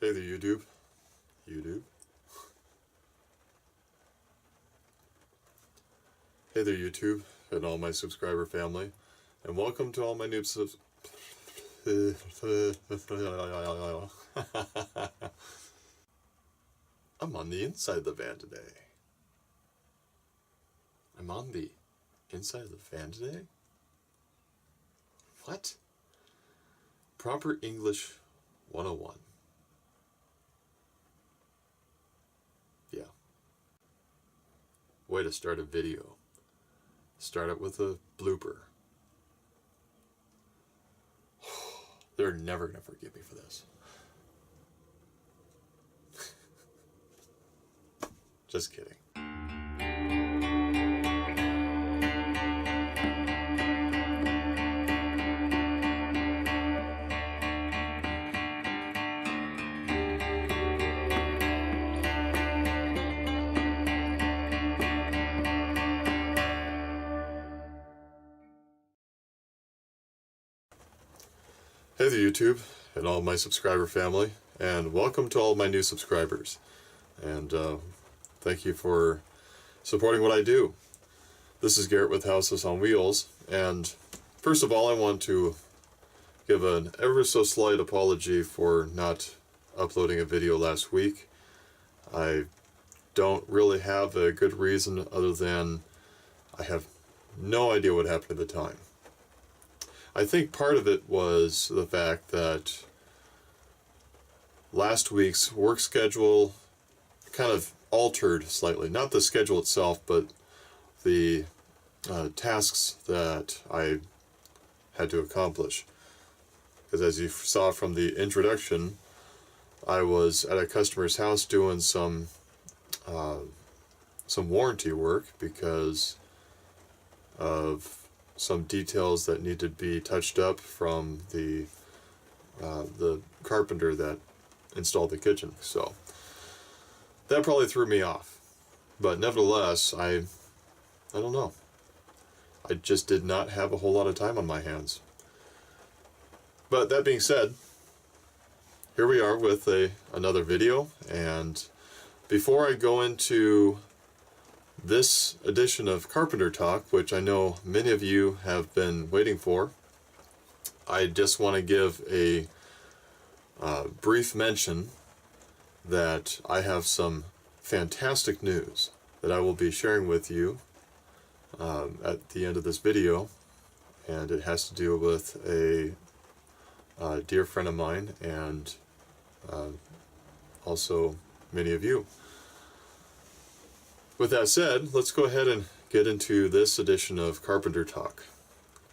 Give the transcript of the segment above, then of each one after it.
Hey there, YouTube. Hey there, YouTube, and all my subscriber family, and welcome to all my new subs. I'm on the inside of the van today. I'm on the inside of the van today? What? Proper English 101. Yeah. Way to start a video. Start it with a blooper. They're never gonna forgive me for this. Just kidding. Hey there, YouTube, and all my subscriber family, and welcome to all my new subscribers. And thank you for supporting what I do. This is Garrett with Houseless on Wheels, and first of all, I want to give an ever so slight apology for not uploading a video last week. I don't really have a good reason other than I have no idea what happened at the time. I think part of it was the fact that last week's work schedule kind of altered slightly. Not the schedule itself, but the tasks that I had to accomplish. Because as you saw from the introduction, I was at a customer's house doing some warranty work because of some details that need to be touched up from the carpenter that installed the kitchen. So that probably threw me off. But nevertheless, I don't know. I just did not have a whole lot of time on my hands. But that being said, here we are with another video, and before I go into this edition of Carpenter Talk, which I know many of you have been waiting for, I just want to give a brief mention that I have some fantastic news that I will be sharing with you at the end of this video, and it has to do with a dear friend of mine and also many of you. With that said, let's go ahead and get into this edition of Carpenter Talk,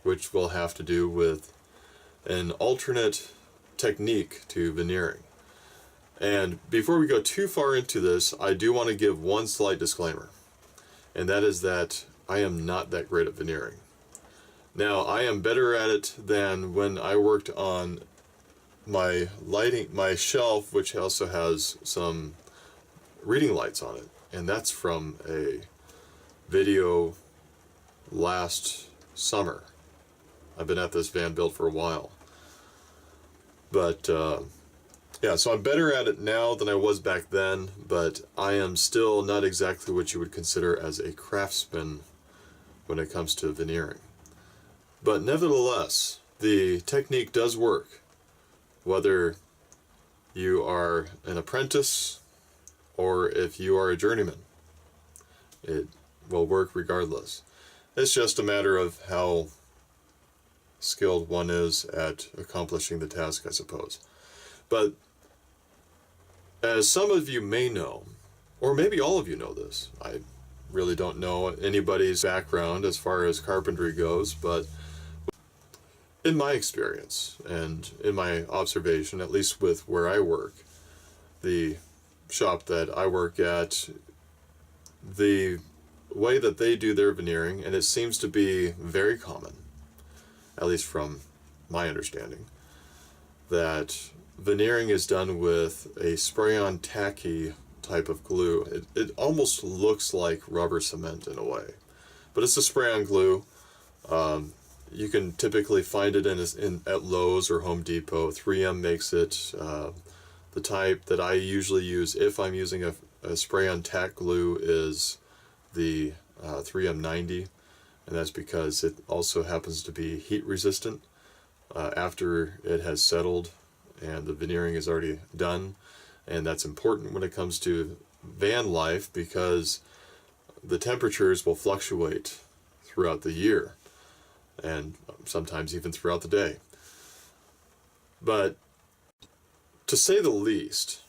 which will have to do with an alternate technique to veneering. And before we go too far into this, I do want to give one slight disclaimer, and that is that I am not that great at veneering. Now, I am better at it than when I worked on my shelf, which also has some reading lights on it. And that's from a video last summer. I've been at this van build for a while. But, yeah, so I'm better at it now than I was back then, but I am still not exactly what you would consider as a craftsman when it comes to veneering. But nevertheless, the technique does work, whether you are an apprentice or if you are a journeyman. It will work regardless. It's just a matter of how skilled one is at accomplishing the task, I suppose. But as some of you may know, or maybe all of you know this, I really don't know anybody's background as far as carpentry goes, but in my experience and in my observation, at least with where I work, the shop that I work at, the way that they do their veneering, and it seems to be very common, at least from my understanding, that veneering is done with a spray-on tacky type of glue. It almost looks like rubber cement in a way, but it's a spray-on glue. You can typically find it at Lowe's or Home Depot. 3M makes it. The type that I usually use if I'm using a spray-on tack glue is the 3M90, and that's because it also happens to be heat resistant after it has settled and the veneering is already done. And that's important when it comes to van life because the temperatures will fluctuate throughout the year and sometimes even throughout the day. But to say the least,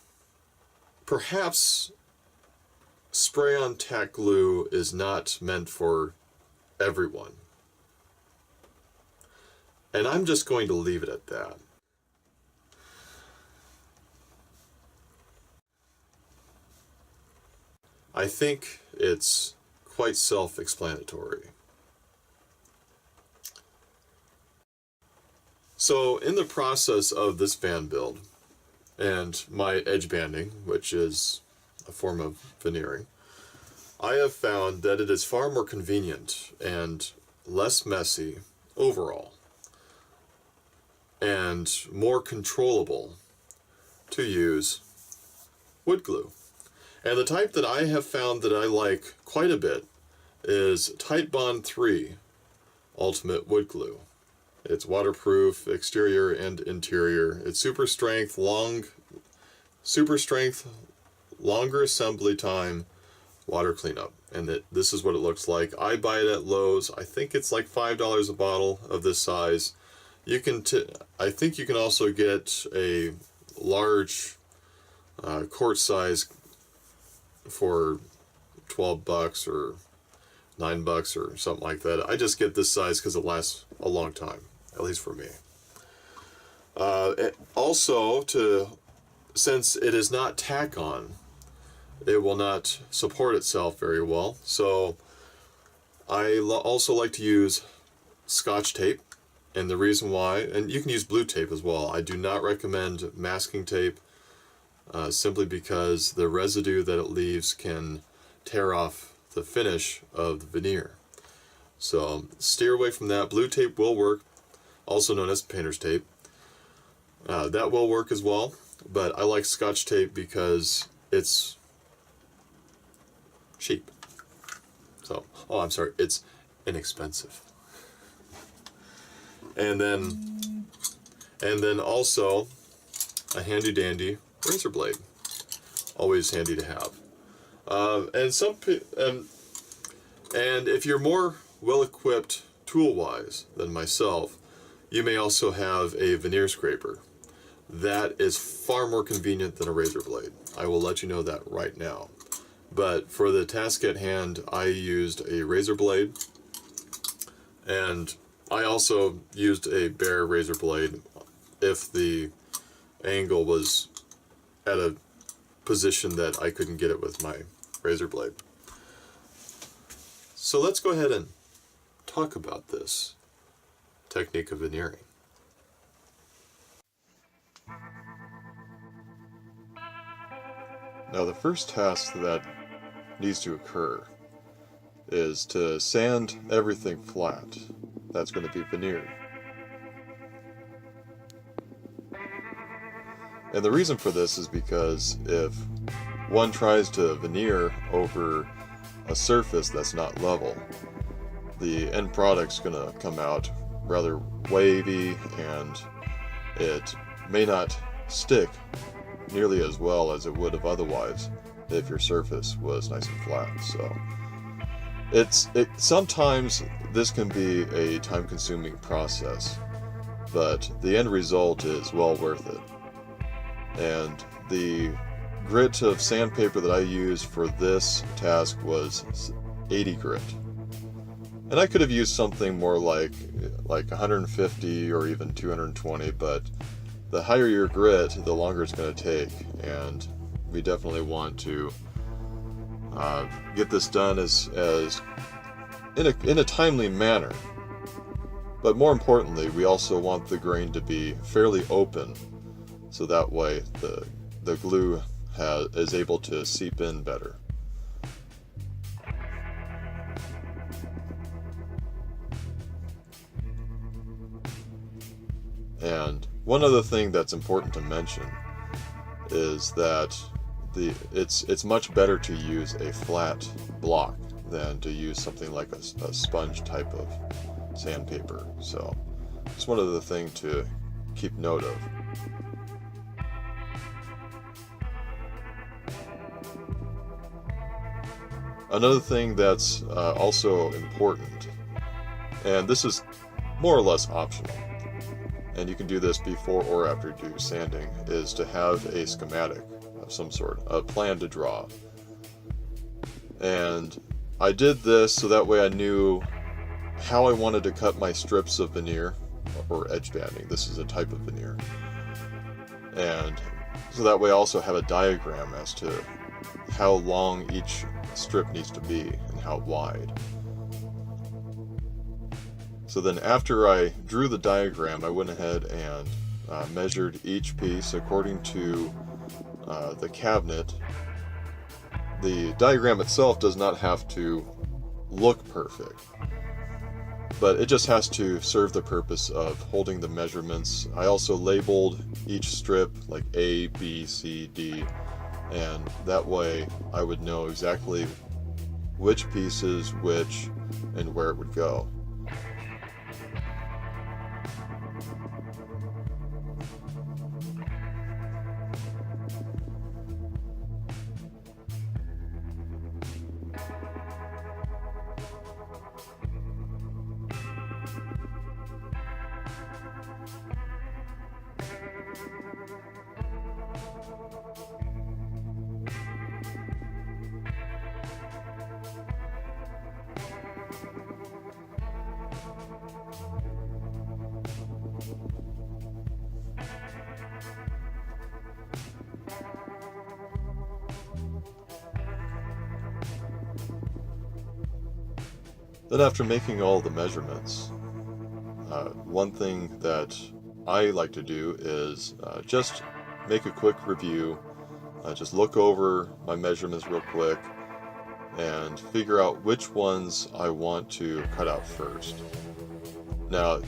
perhaps spray-on tack glue is not meant for everyone. And I'm just going to leave it at that. I think it's quite self-explanatory. So in the process of this van build and my edge banding, which is a form of veneering, I have found that it is far more convenient and less messy overall and more controllable to use wood glue. And the type that I have found that I like quite a bit is Titebond 3 Ultimate Wood Glue. It's waterproof, exterior and interior. It's super strength, longer assembly time, water cleanup. And this is what it looks like. I buy it at Lowe's. I think it's like $5 a bottle of this size. I think you can also get a large quart size for $12 or $9 or something like that. I just get this size because it lasts a long time, at least for me. Also, since it is not tack-on, it will not support itself very well. So I also like to use Scotch tape, and the reason why, and you can use blue tape as well. I do not recommend masking tape. Simply because the residue that it leaves can tear off the finish of the veneer. So steer away from that. Blue tape will work, also known as painter's tape. That will work as well, but I like Scotch tape because it's cheap. It's inexpensive. And then also a handy dandy razor blade, always handy to have. And if you're more well-equipped tool-wise than myself, you may also have a veneer scraper. That is far more convenient than a razor blade. I will let you know that right now. But for the task at hand, I used a razor blade, and I also used a bare razor blade if the angle was at a position that I couldn't get it with my razor blade. So let's go ahead and talk about this technique of veneering. Now the first task that needs to occur is to sand everything flat. That's going to be veneered. And the reason for this is because if one tries to veneer over a surface that's not level, the end product's going to come out rather wavy, and it may not stick nearly as well as it would have otherwise if your surface was nice and flat. So sometimes this can be a time-consuming process, but the end result is well worth it. And the grit of sandpaper that I used for this task was 80 grit. And I could have used something more like 150 or even 220, but the higher your grit, the longer it's going to take. And we definitely want to get this done in a timely manner. But more importantly, we also want the grain to be fairly open, so that way the glue is able to seep in better. And one other thing that's important to mention is that it's much better to use a flat block than to use something like a sponge type of sandpaper. So it's one other thing to keep note of. Another thing that's also important, and this is more or less optional, and you can do this before or after you do sanding, is to have a schematic of some sort, a plan to draw. And I did this so that way I knew how I wanted to cut my strips of veneer, or edge banding. This is a type of veneer. And so that way I also have a diagram as to how long each strip needs to be and how wide. So then after I drew the diagram, I went ahead and measured each piece according to the cabinet. The diagram itself does not have to look perfect, but it just has to serve the purpose of holding the measurements. I also labeled each strip like A, B, C, D, and that way I would know exactly which pieces, which, and where it would go. Then after making all the measurements, one thing that I like to do is just make a quick review, just look over my measurements real quick, and figure out which ones I want to cut out first. Now,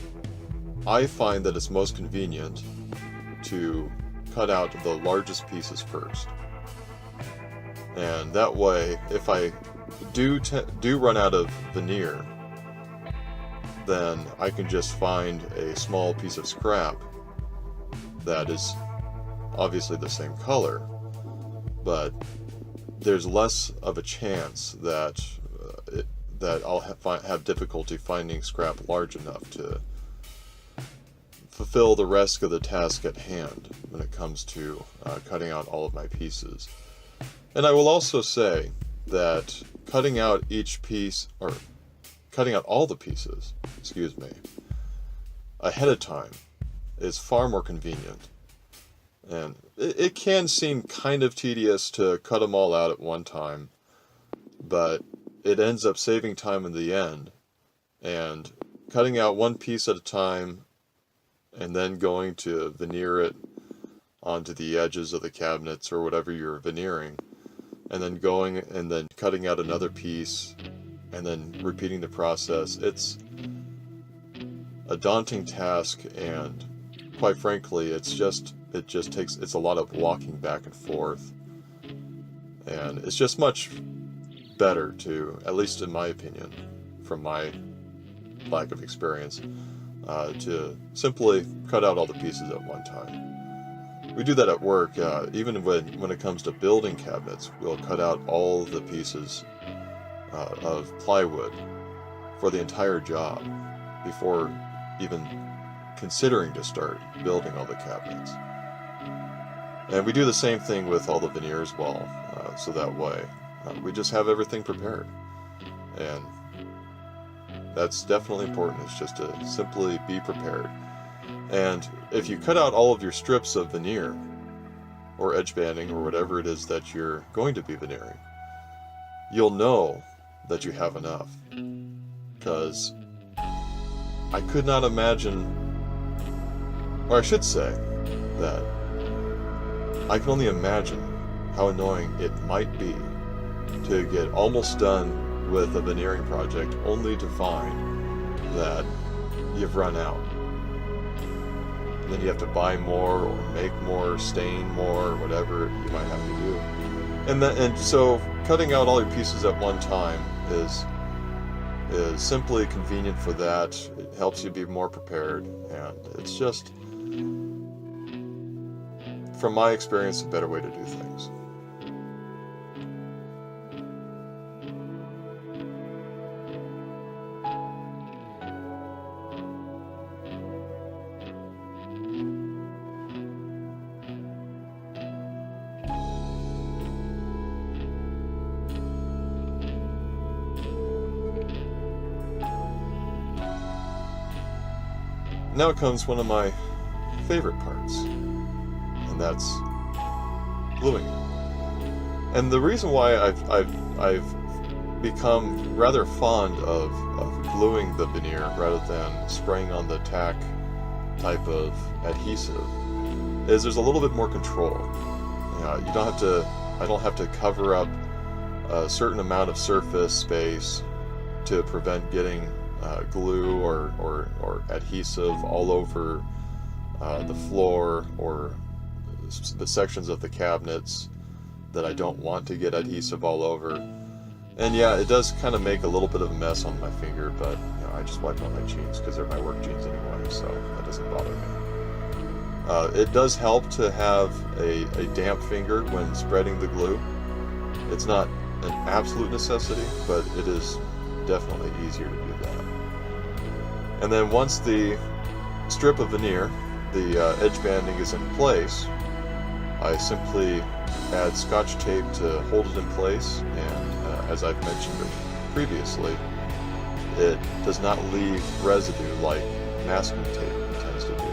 I find that it's most convenient to cut out the largest pieces first. And that way, if I do run out of veneer, then I can just find a small piece of scrap that is obviously the same color, but there's less of a chance that I'll have difficulty finding scrap large enough to fulfill the rest of the task at hand when it comes to cutting out all of my pieces. And I will also say that cutting out each piece, or cutting out all the pieces, ahead of time is far more convenient. And it can seem kind of tedious to cut them all out at one time, but it ends up saving time in the end. And cutting out one piece at a time and then going to veneer it onto the edges of the cabinets or whatever you're veneering, and then going and then cutting out another piece and then repeating the process. It's a daunting task, and quite frankly, it just takes a lot of walking back and forth, and it's just much better to, at least in my opinion, from my lack of experience, to simply cut out all the pieces at one time. We do that at work, even when it comes to building cabinets. We'll cut out all the pieces of plywood for the entire job before even considering to start building all the cabinets. And we do the same thing with all the veneer as well, so that way we just have everything prepared. And that's definitely important. It's just to simply be prepared. And if you cut out all of your strips of veneer, or edge banding, or whatever it is that you're going to be veneering, you'll know that you have enough. Because I could not imagine, or I should say that I can only imagine how annoying it might be to get almost done with a veneering project only to find that you've run out. then you have to buy more or make more, stain more, whatever you might have to do. And so cutting out all your pieces at one time is simply convenient for that. It helps you be more prepared, and it's just, from my experience, a better way to do things. Now comes one of my favorite parts, and that's gluing it. And the reason why I've become rather fond of gluing the veneer rather than spraying on the tack type of adhesive is there's a little bit more control. You don't have to. I don't have to cover up a certain amount of surface space to prevent getting glue or adhesive all over the floor or the sections of the cabinets that I don't want to get adhesive all over. And yeah, it does kind of make a little bit of a mess on my finger, but I just wipe out my jeans because they're my work jeans anyway, so that doesn't bother me. It does help to have a damp finger when spreading the glue. It's not an absolute necessity, but it is definitely easier to do that. And then once the strip of veneer, the edge banding is in place, I simply add Scotch tape to hold it in place, and as I've mentioned previously, it does not leave residue like masking tape tends to do.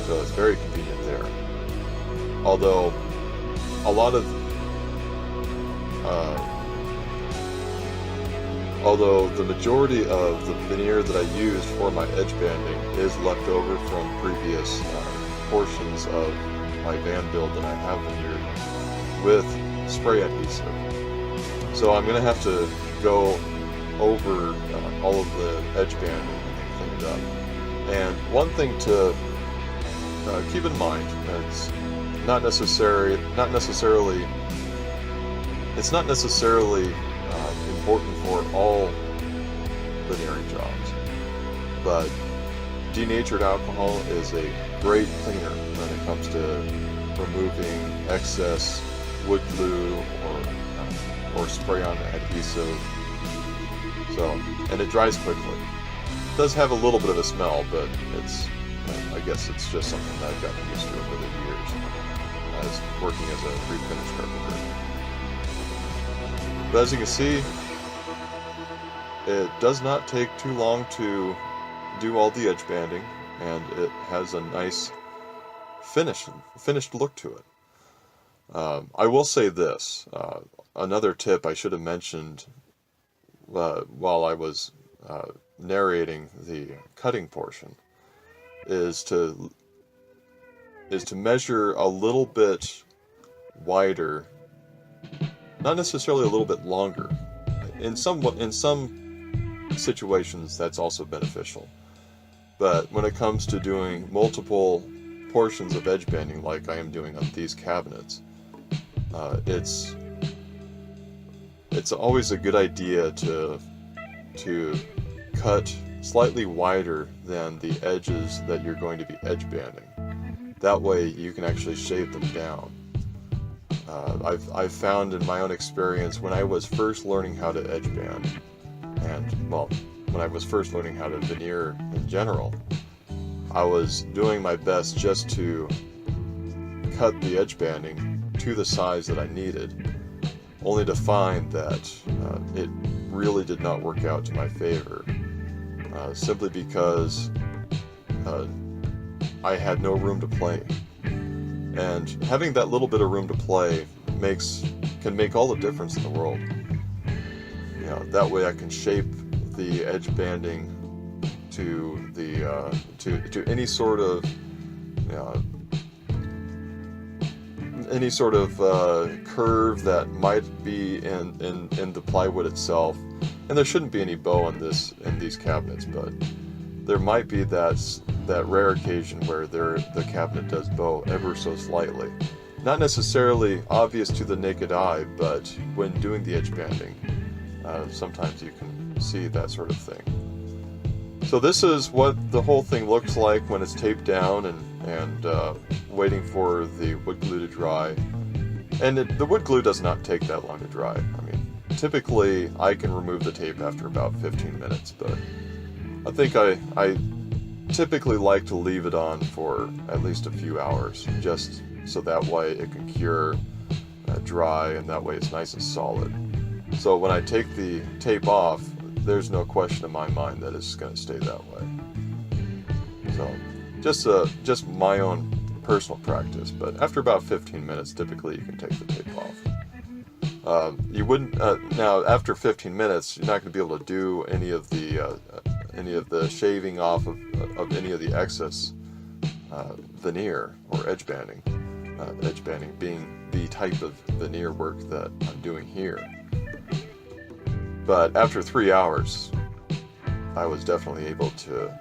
So it's very convenient there. Although Although the majority of the veneer that I used for my edge banding is left over from previous portions of my van build that I have veneered with spray adhesive. So I'm going to have to go over all of the edge banding and clean it up. And one thing to keep in mind, it's not necessarily important for all veneering jobs, but denatured alcohol is a great cleaner when it comes to removing excess wood glue or spray-on adhesive. And it dries quickly. It does have a little bit of a smell, but I guess it's just something that I've gotten used to over the years as working as a pre-finished carpenter. But as you can see, it does not take too long to do all the edge banding, and it has a nice finished look to it. I will say this, another tip I should have mentioned while I was narrating the cutting portion is to measure a little bit wider, not necessarily a little bit longer. In some situations that's also beneficial, but when it comes to doing multiple portions of edge banding like I am doing on these cabinets, it's always a good idea to cut slightly wider than the edges that you're going to be edge banding. That way you can actually shave them down. I've found in my own experience when I was first learning how to edge band, when I was first learning how to veneer in general, I was doing my best just to cut the edge banding to the size that I needed, only to find that it really did not work out to my favor, simply because I had no room to play. And having that little bit of room to play can make all the difference in the world. That way I can shape the edge banding to to any sort of curve that might be in the plywood itself. And there shouldn't be any bow in these cabinets, but there might be that that rare occasion where the cabinet does bow ever so slightly. Not necessarily obvious to the naked eye, but when doing the edge banding, sometimes you can see that sort of thing. So this is what the whole thing looks like when it's taped down and waiting for the wood glue to dry. And the wood glue does not take that long to dry. I mean, typically I can remove the tape after about 15 minutes, but I think I typically like to leave it on for at least a few hours, just so that way it can cure, dry, and that way it's nice and solid. So when I take the tape off, there's no question in my mind that it's going to stay that way. So just my own personal practice, but after about 15 minutes, typically you can take the tape off. You wouldn't now after 15 minutes, you're not going to be able to do any of the shaving off of any of the excess veneer or edge banding. Edge banding being the type of veneer work that I'm doing here. But after 3 hours, I was definitely able to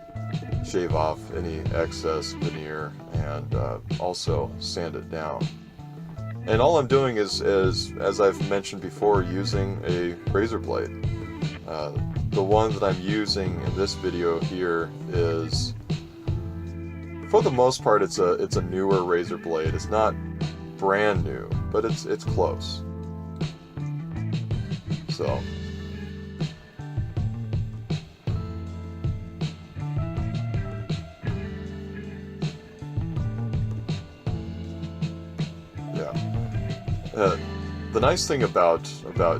shave off any excess veneer and also sand it down. And all I'm doing is, as I've mentioned before, using a razor blade. The one that I'm using in this video here is, for the most part, it's a newer razor blade. It's not brand new, but it's close. So. The nice thing about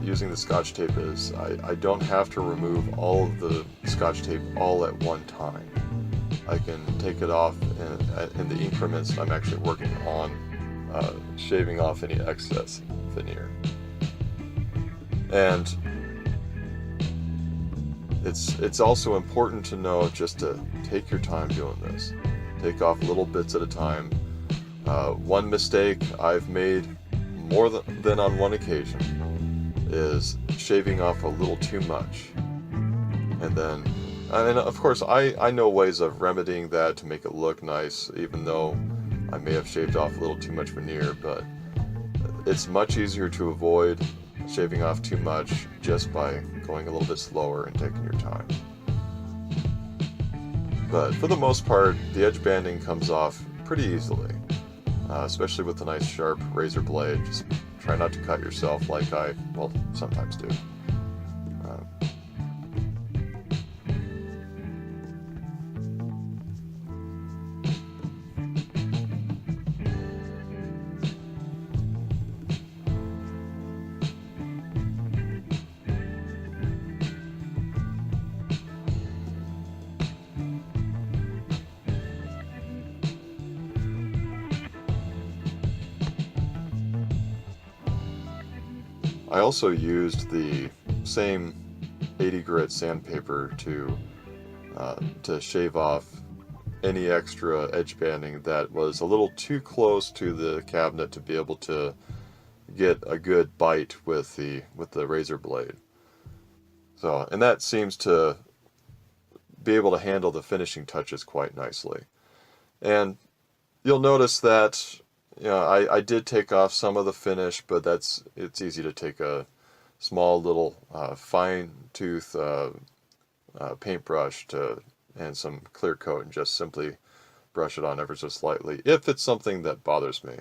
using the Scotch tape is I don't have to remove all of the Scotch tape all at one time. I can take it off in the increments I'm actually working on shaving off any excess veneer. And it's also important to know just to take your time doing this. Take off little bits at a time. One mistake I've made more than on one occasion is shaving off a little too much. And of course I know ways of remedying that to make it look nice, even though I may have shaved off a little too much veneer, but it's much easier to avoid shaving off too much just by going a little bit slower and taking your time. But for the most part, the edge banding comes off pretty easily. Especially with a nice sharp razor blade. Just try not to cut yourself like I, sometimes do. I also used the same 80 grit sandpaper to shave off any extra edge banding that was a little too close to the cabinet to be able to get a good bite with the razor blade. So, and that seems to be able to handle the finishing touches quite nicely. And you'll notice that I did take off some of the finish, but it's easy to take a small little fine tooth paintbrush and some clear coat and just simply brush it on ever so slightly. If it's something that bothers me,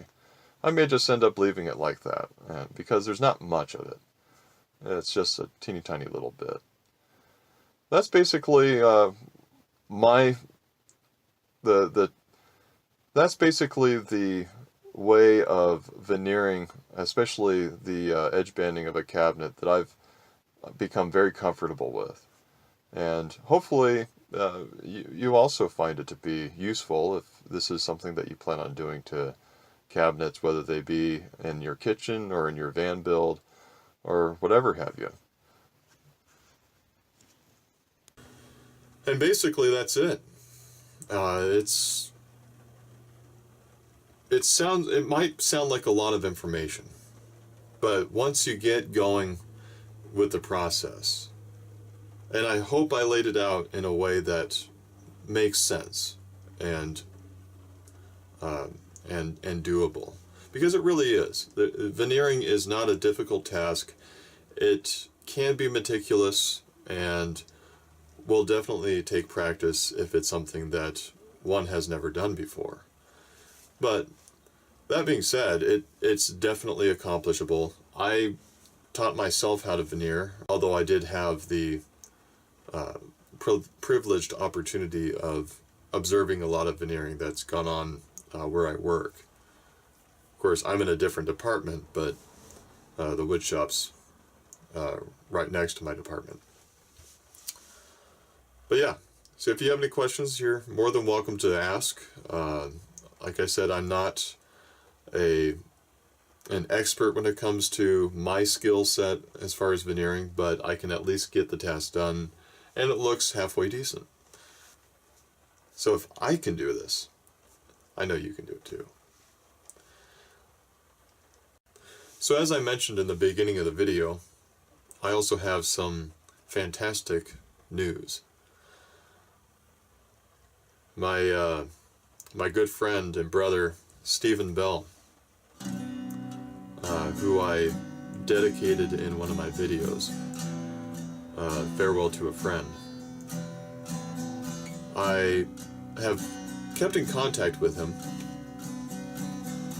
I may just end up leaving it like that, because there's not much of it. It's just a teeny tiny little bit. That's basically that's basically the way of veneering, especially the edge banding of a cabinet, that I've become very comfortable with. And hopefully you also find it to be useful if this is something that you plan on doing to cabinets, whether they be in your kitchen or in your van build or whatever have you. And basically that's it. It might sound like a lot of information, but once you get going with the process, and I hope I laid it out in a way that makes sense and doable, because it really is. The veneering is not a difficult task. It can be meticulous and will definitely take practice if it's something that one has never done before. But that being said, it's definitely accomplishable. I taught myself how to veneer, although I did have the privileged opportunity of observing a lot of veneering that's gone on where I work. Of course, I'm in a different department, but the wood shop's right next to my department. But yeah, so if you have any questions, you're more than welcome to ask. Like I said, I'm not an expert when it comes to my skill set as far as veneering, but I can at least get the task done, and it looks halfway decent. So if I can do this, I know you can do it too. So as I mentioned in the beginning of the video, I also have some fantastic news. My good friend and brother, Stephen Bell, who I dedicated in one of my videos, Farewell to a Friend. I have kept in contact with him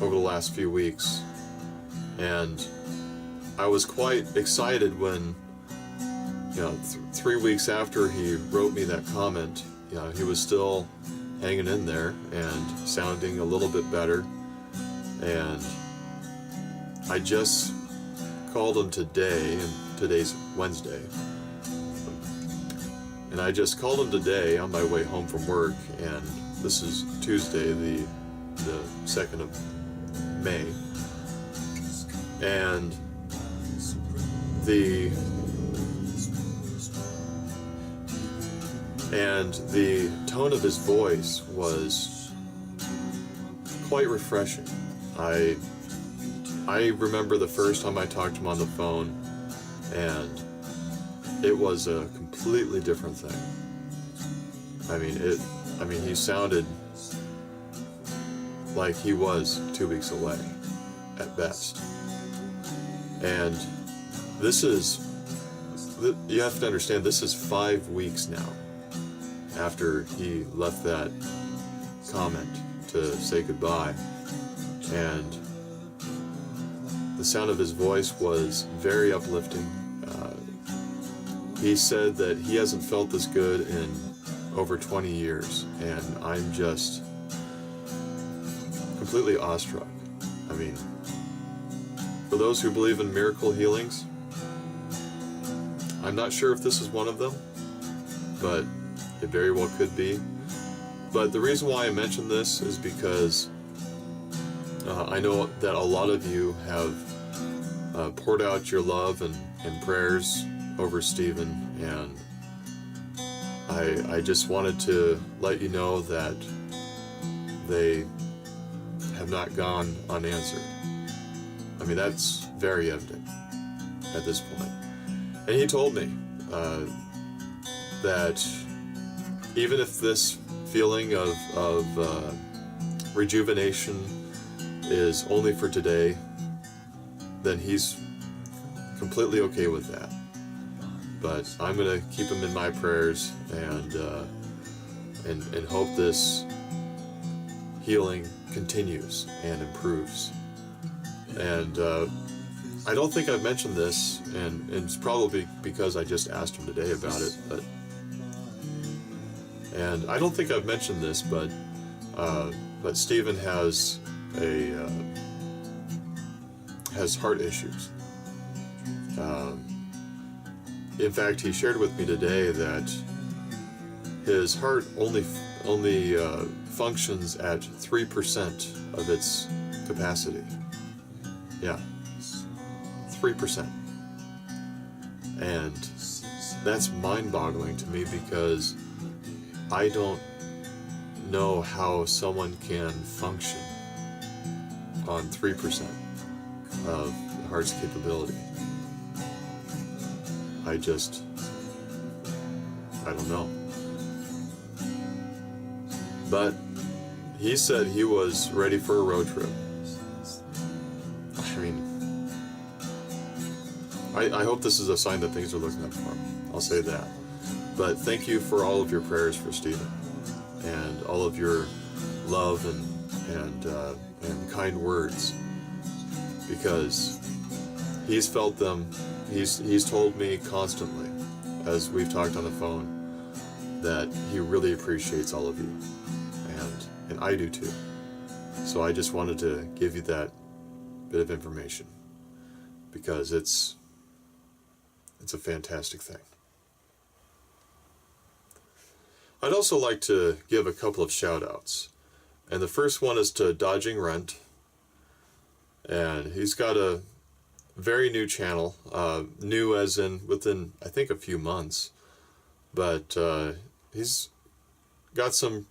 over the last few weeks, and I was quite excited when, 3 weeks after he wrote me that comment, he was still hanging in there and sounding a little bit better. And I just called him today, and today's Wednesday, and I just called him today on my way home from work, and this is Tuesday, the 2nd of May, and the tone of his voice was quite refreshing. I remember the first time I talked to him on the phone, and it was a completely different thing. He sounded like he was 2 weeks away at best. And you have to understand, this is 5 weeks now after he left that comment to say goodbye, and the sound of his voice was very uplifting. He said that he hasn't felt this good in over 20 years, and I'm just completely awestruck. For those who believe in miracle healings, I'm not sure if this is one of them, but it very well could be. But the reason why I mention this is because I know that a lot of you have poured out your love and prayers over Stephen, and I just wanted to let you know that they have not gone unanswered. That's very evident at this point. And he told me that even if this feeling of rejuvenation is only for today, then he's completely okay with that. But I'm going to keep him in my prayers and hope this healing continues and improves. And I don't think I've mentioned this, and it's probably because I just asked him today about it, and I don't think I've mentioned this, but Stephen has heart issues. In fact, he shared with me today that his heart only functions at 3% of its capacity. Yeah, 3%. And that's mind-boggling to me, because I don't know how someone can function on 3% of the heart's capability. I don't know. But he said he was ready for a road trip. I mean, I hope this is a sign that things are looking up for him. I'll say that. But thank you for all of your prayers for Stephen, and all of your love and kind words, because he's felt them. He's told me constantly, as we've talked on the phone, that he really appreciates all of you, and I do too. So I just wanted to give you that bit of information, because it's a fantastic thing. I'd also like to give a couple of shout outs. And the first one is to Dodging Rent. And he's got a very new channel, new as in within, I think, a few months. But he's got some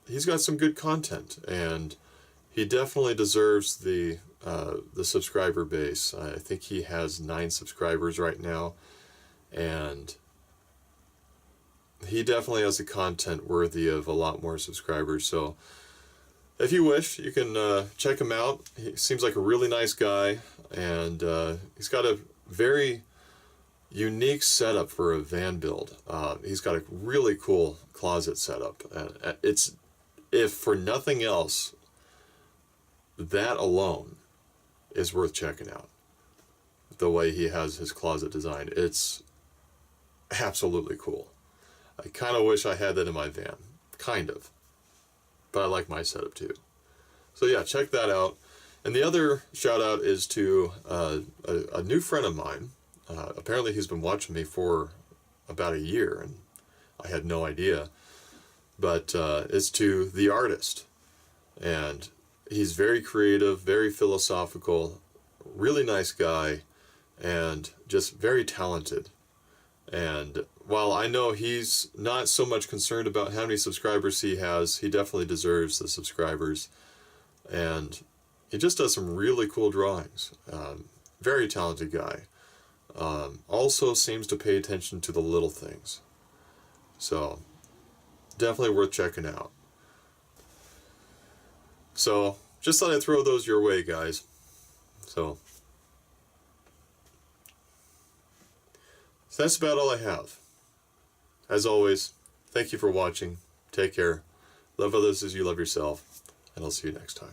good content, and he definitely deserves the subscriber base. I think he has 9 subscribers right now, and he definitely has the content worthy of a lot more subscribers. So if you wish, you can check him out. He seems like a really nice guy, and he's got a very unique setup for a van build. He's got a really cool closet setup. It's, if for nothing else, that alone is worth checking out. The way he has his closet designed, it's absolutely cool. I kind of wish I had that in my van, kind of, but I like my setup too. So yeah, check that out. And the other shout out is to a new friend of mine. Apparently he's been watching me for about a year, and I had no idea. But it's to The Artist. And he's very creative, very philosophical, really nice guy, and just very talented. And while I know he's not so much concerned about how many subscribers he has, he definitely deserves the subscribers. And he just does some really cool drawings. Very talented guy. Also seems to pay attention to the little things. So definitely worth checking out. So just thought I'd throw those your way, guys. So that's about all I have. As always, thank you for watching. Take care. Love others as you love yourself. And I'll see you next time.